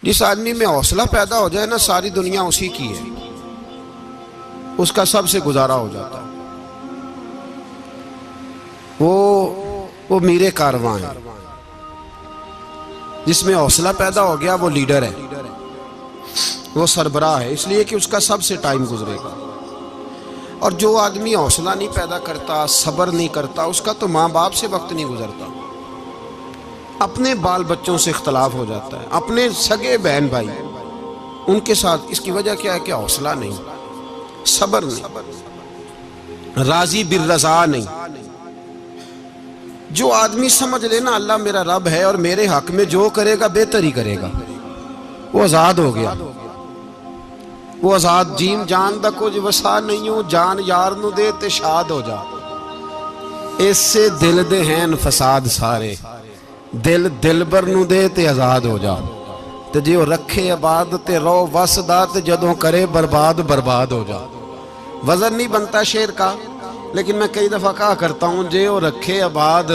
جس آدمی میں حوصلہ پیدا ہو جائے نا، ساری دنیا اسی کی ہے، اس کا سب سے گزارا ہو جاتا ہے۔ وہ میرے کارواں ہے۔ جس میں حوصلہ پیدا ہو گیا وہ لیڈر ہے، وہ سربراہ ہے، اس لیے کہ اس کا سب سے ٹائم گزرے گا۔ اور جو آدمی حوصلہ نہیں پیدا کرتا، صبر نہیں کرتا، اس کا تو ماں باپ سے وقت نہیں گزرتا، اپنے بال بچوں سے اختلاف ہو جاتا ہے، اپنے سگے بہن بھائی ان کے ساتھ۔ اس کی وجہ کیا ہے کہ حوصلہ نہیں، صبر نہیں، راضی بالرضا نہیں۔ جو آدمی سمجھ لینا اللہ میرا رب ہے اور میرے حق میں جو کرے گا بہتر ہی کرے گا، وہ آزاد ہو گیا، وہ آزاد۔ جیم جان دا کچھ وسا نہیں ہوں، جان یار نو دے تے شاد ہو جا، اس سے دل دے ہیں فساد سارے، دل دلبر نو دے تے آزاد ہو جا۔ تے جے وہ رکھے آباد تے رو وس دا، تے جدوں کرے برباد برباد ہو جا۔ وزن نہیں بنتا شعر کا، لیکن میں کئی دفعہ کہا کرتا ہوں، جے وہ رکھے آباد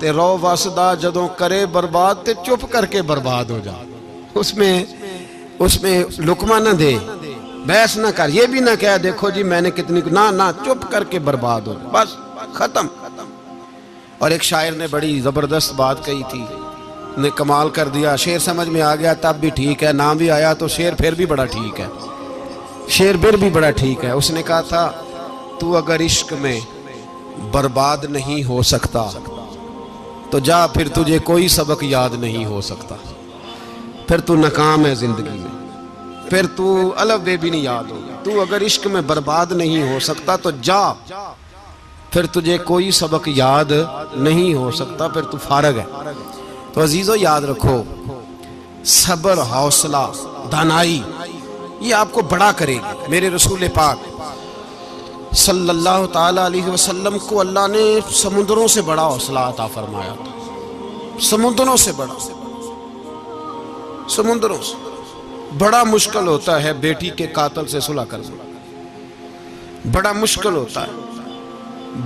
تے رو وس دا، جدوں کرے برباد تے چپ کر کے برباد ہو جا۔ اس میں لقمہ نہ دے، بحث نہ کر، یہ بھی نہ کہہ دیکھو جی میں نے کتنی، نہ چپ کر کے برباد ہو، بس ختم۔ اور ایک شاعر نے بڑی زبردست بات کہی تھی، نے کمال کر دیا، شعر سمجھ میں آ گیا تب بھی ٹھیک ہے، نہ بھی آیا تو شعر پھر بھی بڑا ٹھیک ہے، شعر پھر بھی بڑا ٹھیک ہے۔ اس نے کہا تھا، تو اگر عشق میں برباد نہیں ہو سکتا تو جا، پھر تجھے کوئی سبق یاد نہیں ہو سکتا، پھر تو ناکام ہے زندگی میں، پھر تو الف بے بھی نہیں یاد ہوگا۔ تو اگر عشق میں برباد نہیں ہو سکتا تو جا، پھر تجھے کوئی سبق یاد نہیں ہو سکتا، پھر تو فارغ ہے۔ تو عزیزو یاد رکھو، صبر، حوصلہ، دانائی، یہ آپ کو بڑا کرے گی۔ میرے رسول پاک صلی اللہ تعالیٰ علیہ وسلم کو اللہ نے سمندروں سے بڑا حوصلہ عطا فرمایا تھا، سمندروں سے بڑا، سمندروں سے بڑا۔ مشکل ہوتا ہے بیٹی کے قاتل سے صلح کرنا، بڑا مشکل ہوتا ہے،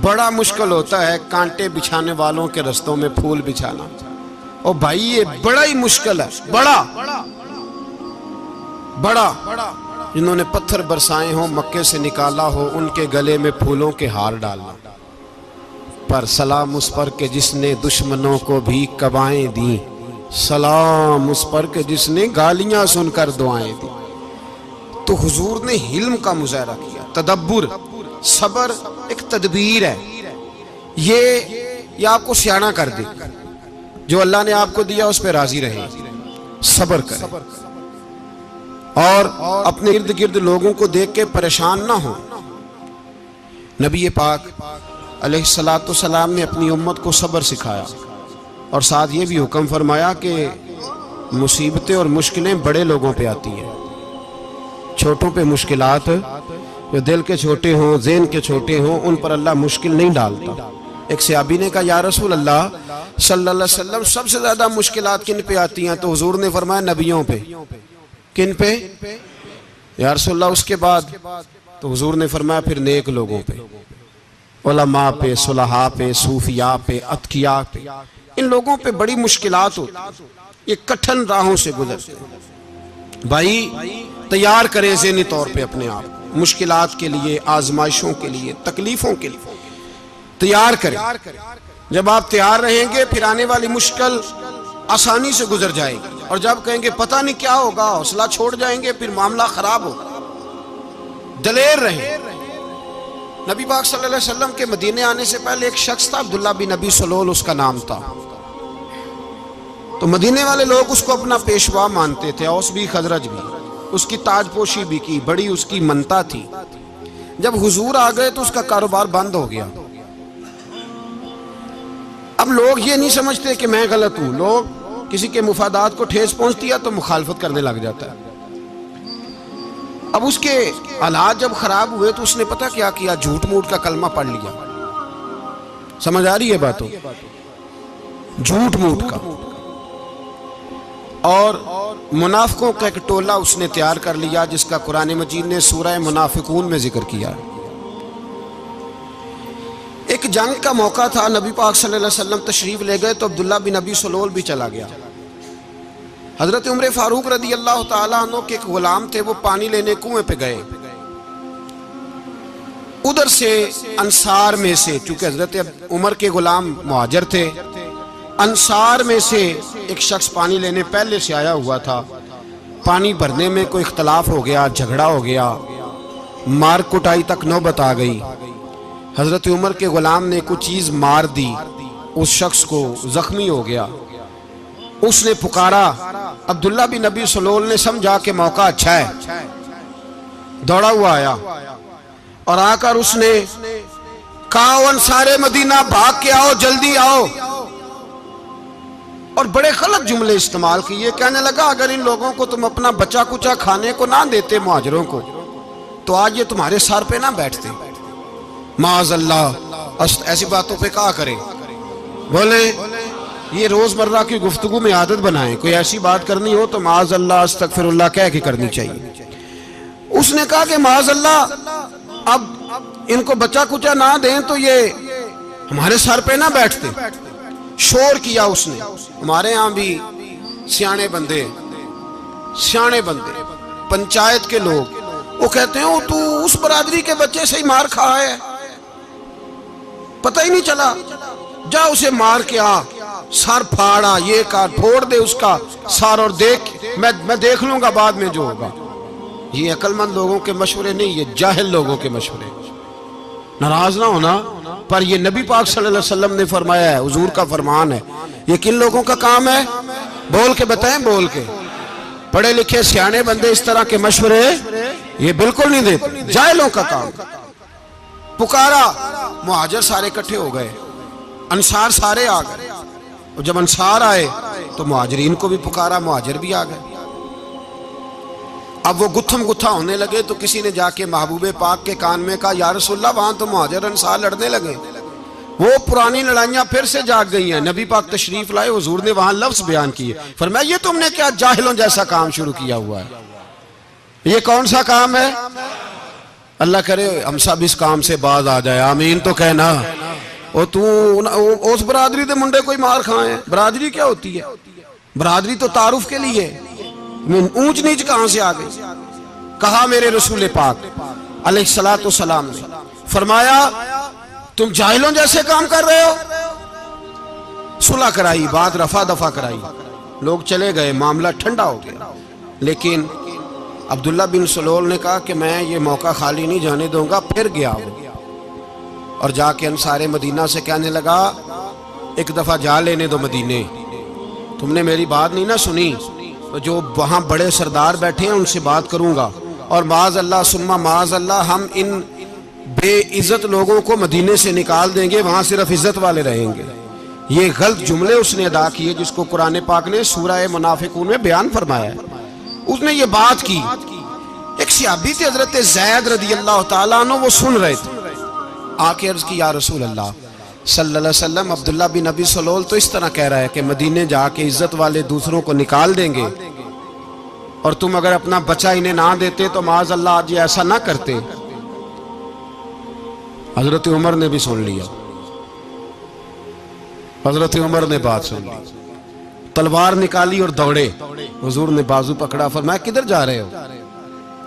بڑا مشکل ہوتا ہے کانٹے بچھانے والوں کے رستوں میں پھول بچھانا۔ اور بھائی یہ بڑا ہی مشکل ہے، بڑا بڑا۔ جنہوں نے پتھر برسائے ہوں، مکے سے نکالا ہو، ان کے گلے میں پھولوں کے ہار ڈالنا، پر سلام اس پر کہ جس نے دشمنوں کو بھی قبائیں دیں، سلام اس پر کہ جس نے گالیاں سن کر دعائیں دی۔ تو حضور نے حلم کا مظاہرہ کیا، تدبر، صبر ایک تدبیر ہے، یہ آپ کو سیاںہ کر دے۔ جو اللہ نے آپ کو دیا اس پہ راضی رہے، صبر کرے، اور اپنے ارد گرد لوگوں کو دیکھ کے پریشان نہ ہو۔ نبی پاک علیہ السلام نے اپنی امت کو صبر سکھایا، اور ساتھ یہ بھی حکم فرمایا کہ مصیبتیں اور مشکلیں بڑے لوگوں پہ آتی ہیں، چھوٹوں پہ مشکلات، جو دل کے چھوٹے ہوں، ذہن کے چھوٹے ہوں، ان پر اللہ مشکل نہیں ڈالتا۔ ایک صحابی نے کہا، یا رسول اللہ صلی اللہ علیہ وسلم، سب سے زیادہ مشکلات کن پہ آتی ہیں؟ تو حضور نے فرمایا نبیوں پہ۔ کن پہ؟ یا رسول اللہ اس کے بعد؟ تو حضور نے فرمایا پھر نیک لوگوں پہ، علماء پہ، صلحاء پہ، صوفیاء پہ، اتقیاء پہ۔ ان لوگوں پہ بڑی مشکلات ہوتی، یہ کٹھن راہوں سے گزرتے ہیں۔ بھائی تیار کریں ذہنی طور پہ اپنے آپ، مشکلات کے لیے، آزمائشوں کے لیے، تکلیفوں کے لیے تیار کریں۔ جب آپ تیار رہیں گے پھر آنے والی مشکل آسانی سے گزر جائے گی، اور جب کہیں گے پتہ نہیں کیا ہوگا، حوصلہ چھوڑ جائیں گے، پھر معاملہ خراب ہوگا۔ دلیر رہیں۔ نبی پاک صلی اللہ علیہ وسلم کے مدینے آنے سے پہلے ایک شخص تھا، عبداللہ بن ابی سلول اس کا نام تھا۔ تو مدینے والے لوگ اس کو اپنا پیشوا مانتے تھے، اوس بھی خزرج بھی، اس کی تاج پوشی بھی کی، بڑی اس کی منتا تھی۔ جب حضور آ گئے تو اس کا کاروبار بند ہو گیا۔ اب لوگ یہ نہیں سمجھتے کہ میں غلط ہوں، لوگ کسی کے مفادات کو ٹھیس پہنچتی ہے تو مخالفت کرنے لگ جاتا ہے۔ اب اس کے حالات جب خراب ہوئے تو اس نے پتہ کیا کیا، جھوٹ موٹ کا کلمہ پڑھ لیا۔ سمجھ آ رہی ہے باتوں؟ جھوٹ موٹ کا، اور منافقوں کا ایک ٹولہ اس نے تیار کر لیا، جس کا قرآن مجید نے سورہ منافقون میں ذکر کیا۔ ایک جنگ کا موقع تھا، نبی پاک صلی اللہ علیہ وسلم تشریف لے گئے تو عبداللہ بن ابی سلول بھی چلا گیا۔ حضرت عمر فاروق رضی اللہ تعالیٰ عنہ کے ایک غلام تھے، وہ پانی لینے کنویں پہ گئے، ادھر سے انصار میں سے، چونکہ حضرت عمر کے غلام مہاجر تھے، انصار میں سے ایک شخص پانی لینے پہلے سے آیا ہوا تھا، پانی بھرنے میں کوئی اختلاف ہو گیا، جھگڑا ہو گیا، مار کٹائی تک نوبت آ گئی، حضرت عمر کے غلام نے کچھ چیز مار دی، اس شخص کو زخمی ہو گیا، اس نے پکارا، عبداللہ بن ابی سلول نے سمجھا کہ موقع اچھا ہے، دوڑا ہوا آیا اور آ کر اس نے کہا انصار مدینہ بھاگ کے آؤ، جلدی آؤ، اور بڑے غلط جملے استعمال کیے، کہنے لگا اگر ان لوگوں کو تم اپنا بچا کچا کھانے کو نہ دیتے مہاجروں کو تو آج یہ تمہارے سر پہ نہ بیٹھتے، معاذ اللہ ایسی باتوں پہ کہا کریں، بولے یہ روزمرہ کی گفتگو میں عادت بنائیں، کوئی ایسی بات کرنی ہو تو معاذ اللہ استغفر اللہ کہہ کے کرنی چاہیے۔ اس نے کہا کہ معاذ اللہ اب ان کو بچا کچا نہ دیں تو یہ ہمارے سر پہ نہ بیٹھتے، شور کیا اس نے۔ ہمارے ہاں بھی سیانے بندے پنچایت کے لوگ وہ کہتے ہیں تو اس برادری کے بچے سے ہی مار کھا ہے، پتہ ہی نہیں چلا، جا اسے مار کے آ، سر پھاڑا، یہ کار پھوڑ دے اس کا سر اور دیکھ میں دیکھ لوں گا بعد میں جو ہوگا۔ یہ عقل مند لوگوں کے مشورے نہیں، یہ جاہل لوگوں کے مشورے۔ ناراض نہ ہونا، پر یہ نبی پاک صلی اللہ علیہ وسلم نے فرمایا ہے، حضور کا فرمان ہے، یہ کن لوگوں کا کام ہے؟ بول کے بتائیں، بول کے۔ پڑھے لکھے سیانے بندے اس طرح کے مشورے یہ بالکل نہیں دیتے، جاہلوں کا کام۔ پکارا، مہاجر سارے اکٹھے ہو گئے، انصار سارے آ گئے، اور جب انصار آئے تو مہاجرین کو بھی پکارا، مہاجر بھی آ گئے۔ اب وہ گتھم گتھا ہونے لگے تو کسی نے جا کے محبوب پاک کے کان میں کہا یا رسول اللہ وہاں تو مہاجر انصار لڑنے لگے، وہ پرانی لڑائیاں پھر سے جاگ گئی ہیں۔ نبی پاک تشریف لائے، حضور نے وہاں لفظ بیان کیے، فرمایا یہ تم نے کیا جاہلوں جیسا کام شروع کیا ہوا ہے، یہ کون سا کام ہے؟ اللہ کرے ہم سب اس کام سے باز آ جائے، آمین تو کہنا۔ اور تو اس برادری دے منڈے کوئی مار کھائیں، برادری کیا ہوتی ہے؟ برادری تو تعارف کے لیے، اونچ نیچ کہاں سے آ گئی؟ کہا میرے رسول پاک علیہ السلام نے، فرمایا تم جاہلوں جیسے کام کر رہے ہو۔ صلح کرائی، بات رفع دفع کرائی، لوگ چلے گئے، معاملہ ٹھنڈا ہو گیا۔ لیکن عبداللہ بن سلول نے کہا کہ میں یہ موقع خالی نہیں جانے دوں گا، پھر گیا وہ اور جا کے انصار مدینہ سے کہنے لگا ایک دفعہ جا لینے دو مدینے، تم نے میری بات نہیں نہ سنی تو جو وہاں بڑے سردار بیٹھے ہیں ان سے بات کروں گا، اور معاذ اللہ ثم معاذ اللہ ہم ان بے عزت لوگوں کو مدینے سے نکال دیں گے، وہاں صرف عزت والے رہیں گے۔ یہ غلط جملے اس نے ادا کیے جس کو قرآن پاک نے سورہ منافقون میں بیان فرمایا ہے۔ اس نے یہ بات کی، ایک صحابی تھے حضرت زید رضی اللہ تعالیٰ عنہ، وہ سن رہے تھے، آ کے عرض کی یا رسول اللہ صلی اللہ علیہ وسلم عبداللہ بن ابی سلول تو اس طرح کہہ رہا ہے کہ مدینے جا کے عزت والے دوسروں کو نکال دیں گے، اور تم اگر اپنا بچہ انہیں نہ دیتے تو معاذ اللہ آج یہ ایسا نہ کرتے۔ حضرت عمر نے بھی سن لیا، حضرت عمر نے بات سن لی، تلوار نکالی اور دوڑے، حضور نے بازو پکڑا، فرمایا کدھر جا رہے ہو؟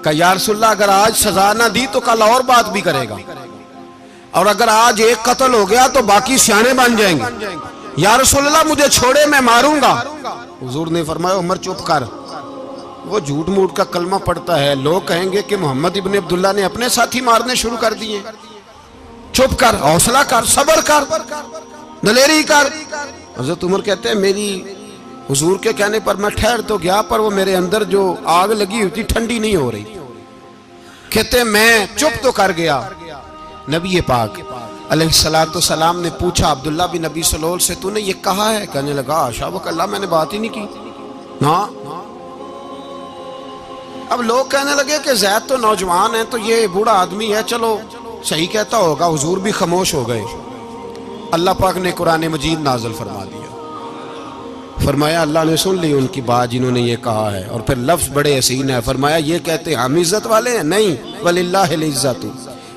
کہا یا رسول اللہ اگر آج سزا نہ دی تو کل اور بات بھی کرے گا، اور اگر آج ایک قتل ہو گیا تو باقی سیانے بن جائیں گے، یا رسول اللہ مجھے چھوڑے میں ماروں گا۔ حضور نے فرمایا عمر چپ کر، وہ جھوٹ موٹ کا کلمہ پڑھتا ہے، لوگ کہیں گے کہ محمد ابن عبداللہ نے اپنے ساتھی مارنے شروع کر دیے، چپ کر، حوصلہ کر، صبر کر، دلیری کر۔ حضرت عمر کہتے ہیں میری حضور کے کہنے پر میں ٹھہر تو گیا، پر وہ میرے اندر جو آگ لگی ہوئی تھی ٹھنڈی نہیں ہو رہی، کہتے ہیں میں چپ تو کر گیا۔ نبی پاک علیہ السلام نے پوچھا عبداللہ بن ابی سلول سے تو نے یہ کہا ہے؟ کہنے لگا حاشا اللہ میں نے بات ہی نہیں کی۔ ہاں، اب لوگ کہنے لگے کہ زید تو نوجوان ہے تو یہ بوڑھا آدمی ہے، چلو صحیح کہتا ہوگا، حضور بھی خاموش ہو گئے۔ اللہ پاک نے قرآن مجید نازل فرما دیا، فرمایا اللہ نے سن لی ان کی بات جنہوں نے یہ کہا ہے، اور پھر لفظ بڑے حسین ہے، فرمایا یہ کہتے ہم عزت والے ہیں؟ نہیں، وَلِلَّهِ الْعِزَّةُ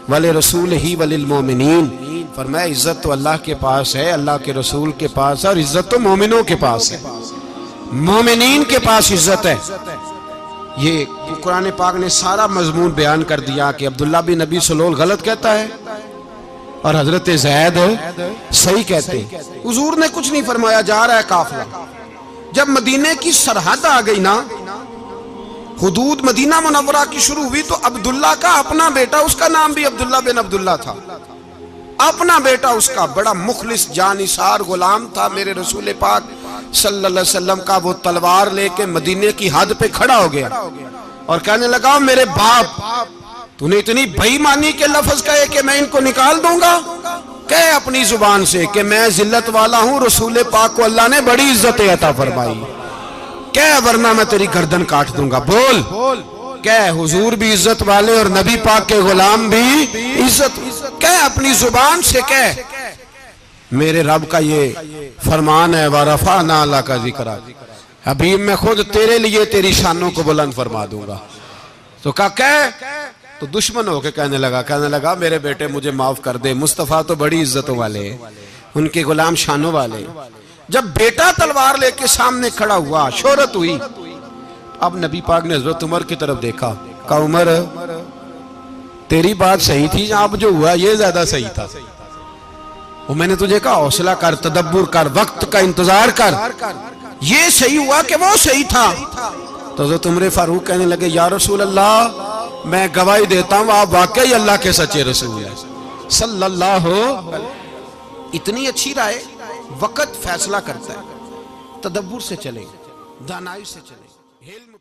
وَلِرَسُولِهِ وَلِلْمُؤْمِنِينَ، فرمایا عزت تو اللہ کے پاس ہے، اللہ کے رسول کے پاس ہے، اور عزت تو مومنوں کے پاس ہے۔ مومنین کے پاس عزت ہے. یہ قرآن پاک نے سارا مضمون بیان کر دیا کہ عبداللہ بن نبی سلول غلط کہتا ہے اور حضرت زید صحیح کہتے ہیں. حضور نے کچھ نہیں فرمایا، جا رہا ہے قافلہ. جب مدینے کی سرحد آ گئی نا، حدود مدینہ منورہ کی شروع ہوئی، تو عبداللہ کا اپنا بیٹا، اس کا نام بھی عبداللہ بن عبداللہ تھا، اپنا بیٹا اس کا بڑا مخلص جانثار غلام تھا میرے رسول پاک صلی اللہ علیہ وسلم کا. وہ تلوار لے کے مدینے کی حد پہ کھڑا ہو گیا اور کہنے لگا میرے باپ، تو نے اتنی بے ایمانی کے لفظ کہے کہ میں ان کو نکال دوں گا. کہے اپنی زبان سے کہ میں ذلت والا ہوں، رسول پاک کو اللہ نے بڑی عزت عطا فرمائی، کہے ورنہ میں تیری گردن کاٹ دوں گا. بول. کہے حضور بھی عزت والے اور نبی پاک کے غلام بھی عزت. کہے اپنی زبان سے کہے میرے رب کا یہ فرمان ہے وَرَفَعْنَا لَكَ ذِكْرَكَ، حبیب میں خود تیرے لیے تیری شانوں کو بلند فرما دوں گا. تو کہا تو دشمن ہو کے کہنے لگا میرے بیٹے مجھے معاف کر دے، مصطفیٰ تو بڑی عزتوں والے، ان کے غلام شانوں والے. جب بیٹا تلوار لے کے سامنے کھڑا ہوا، شہرت ہوئی، اب نبی پاک نے حضرت عمر کی طرف دیکھا، کہا عمر تیری بات صحیح تھی، اب جو ہوا یہ زیادہ صحیح تھا. وہ میں نے تجھے کہا حوصلہ کر، تدبر کر، وقت کا انتظار کر، یہ صحیح ہوا کہ وہ صحیح تھا. تو حضرت عمر فاروق کہنے لگے یا رسول اللہ میں گواہی دیتا ہوں آپ واقعی اللہ کے سچے رسول ہیں صلی اللہ. اتنی اچھی رائے، وقت فیصلہ کرتا ہے، تدبر سے چلے، دانائی سے چلے، علم